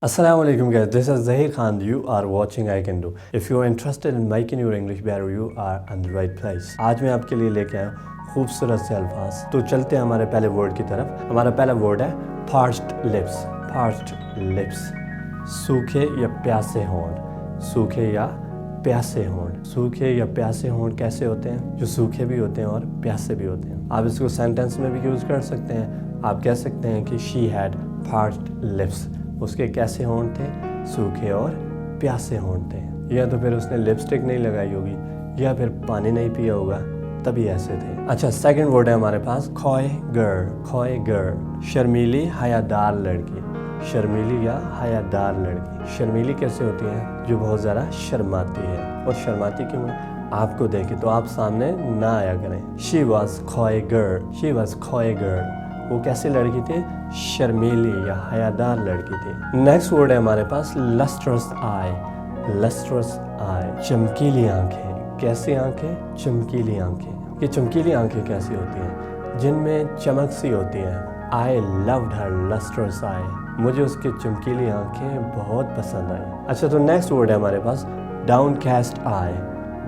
Assalamualaikum guys, this is Zaheer Khan. You are watching I Can Do. If you are interested in making your English better, you are in the right place. आज मैं आपके लिए लेके आया खूबसूरत से अल्फाज। तो चलते हैं हमारे पहले वर्ड की तरफ। हमारा पहला वर्ड है parched lips. parched lips, सूखे या प्यासे होंठ। सूखे या प्यासे होंठ। सूखे या प्यासे होंठ कैसे होते हैं? जो सूखे भी होते हैं और प्यासे भी होते हैं। आप इसको सेंटेंस में भी यूज़ कर सकते हैं। आप कह सकते हैं कि she had parched lips. उसके कैसे होंठ थे? सूखे और प्यासे होंठ थे। या तो फिर उसने लिपस्टिक नहीं लगाई होगी या फिर पानी नहीं पिया होगा, तभी ऐसे थे। अच्छा, सेकंड वर्ड है हमारे पास खोए गर्ल। खोए गर्ल, शर्मीली हयादार लड़की। शर्मीली या हयादार लड़की। शर्मीली कैसे होती है? जो बहुत ज़्यादा शर्माती है। और शर्माती क्यों है? आपको देखे तो आप सामने ना आया करें। शी वॉज खोए गर्ल। शी वॉज खोए गर्ल। वो कैसी लड़की थी? शर्मीली या हयादार लड़की थी। नेक्स्ट वर्ड है हमारे पास लस्ट्रस आई। लस्ट्रस आई, चमकीली आंखें। कैसी आंखें? चमकीली आंखें। ये चमकीली आंखें कैसी होती हैं? जिनमें चमक सी होती हैं। आई लव्ड हर लस्ट्रस आई। मुझे उसकी चमकीली आंखें बहुत पसंद आई। अच्छा, तो नेक्स्ट वर्ड है हमारे पास डाउनकास्ट आई।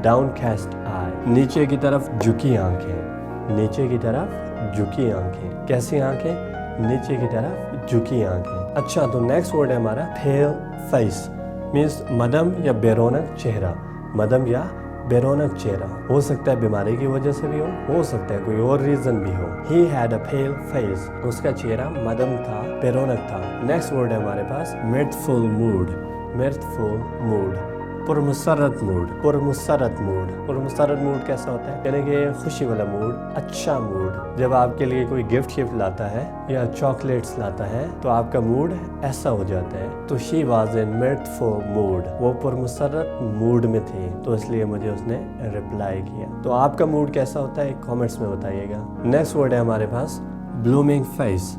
डाउनकास्ट आई, नीचे की तरफ झुकी आंखें। नीचे की तरफ झुकी आंखें। कैसी आंखें? नीचे की तरफ झुकी आंखें। अच्छा, तो नेक्स्ट वर्ड है हमारा पेल फेस। मीन्स मदम या बेरौनक चेहरा। मदम या बेरौनक चेहरा। हो सकता है बीमारी की वजह से भी हो सकता है कोई और रीजन भी हो। He had a pale face. उसका चेहरा मदम था, बेरौनक था। नेक्स्ट वर्ड है हमारे पास mirthful mood. mirthful mood, पुरमुसरत मूड। पुरमुसरत मूड। पुरमुसरत मूड कैसा होता है? यानी कि खुशी वाला मूड, अच्छा मूड। जब आपके लिए कोई गिफ्ट लाता है या चॉकलेट्स लाता है तो आपका मूड ऐसा हो जाता है। तो शी वॉज इन मिर्थफुल मूड। वो पुरमुसरत मूड में थी, तो इसलिए मुझे उसने रिप्लाई किया। तो आपका मूड कैसा होता है कॉमेंट्स में बताइएगा। नेक्स्ट वर्ड है हमारे पास ब्लूमिंग फेस।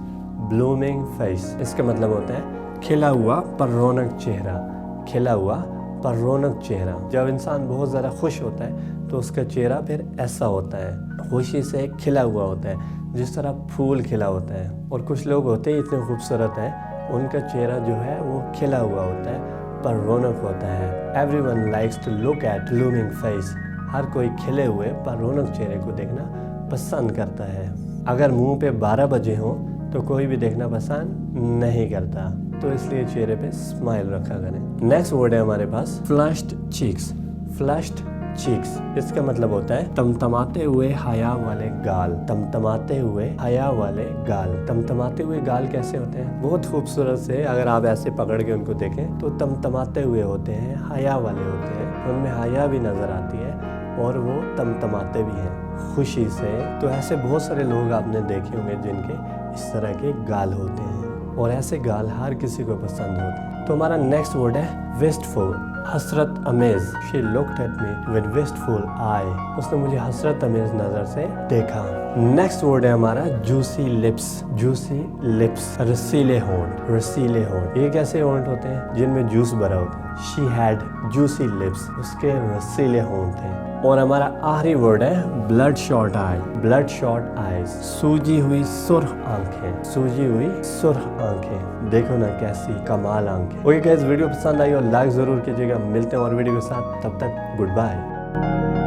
ब्लूमिंग फेस, इसका मतलब होता है खिला हुआ पर रौनक चेहरा। खिला हुआ पर रौनक चेहरा। जब इंसान बहुत ज़्यादा खुश होता है तो उसका चेहरा फिर ऐसा होता है, खुशी से खिला हुआ होता है, जिस तरह फूल खिला होता है। और कुछ लोग होते हैं इतने खूबसूरत हैं, उनका चेहरा जो है वो खिला हुआ होता है पर रौनक होता है। Everyone likes to look at blooming face. हर कोई खिले हुए पर रौनक चेहरे को देखना पसंद करता है। अगर मुंह पे 12 बजे हों तो कोई भी देखना पसंद नहीं करता, तो इसलिए चेहरे पे स्माइल रखा करें। नेक्स्ट वर्ड है हमारे पास फ्लश्ड चीक्स। फ्लश्ड चीक्स, इसका मतलब होता है तमतमाते हुए हया वाले गाल। तमतमाते हुए हया वाले गाल। तमतमाते हुए गाल कैसे होते हैं? बहुत खूबसूरत से, अगर आप ऐसे पकड़ के उनको देखें तो तमतमाते हुए होते हैं, हया वाले होते हैं। उनमें हया भी नजर आती है और वो तमतमाते भी हैं खुशी से। तो ऐसे बहुत सारे लोग आपने देखे होंगे जिनके इस तरह के गाल होते हैं, और ऐसे गाल हर किसी को पसंद होते हैं। तो हमारा नेक्स्ट वर्ड है विस्टफुल। हसरत अमेज। She looked at me with wistful eye. उसने मुझे हसरत अमेज नजर से देखा। नेक्स्ट वर्ड है हमारा जूसी लिप्स। जूसी लिप्स, रसीले होंठ। रसीले होंठ, ये कैसे होंठ होते हैं? जिनमें जूस भरा होता है। She had juicy lips. उसके रसीले होंठ थे। और हमारा आखिरी वर्ड है blood shot I. Blood shot eyes, सूजी हुई सुर्ख आंखें। सूजी हुई सुर्ख आंखें। देखो ना कैसी कमाल आंखें। ओके गाइस, वीडियो पसंद आई और लाइक जरूर कीजिएगा। मिलते हैं और वीडियो के साथ, तब तक गुड बाय।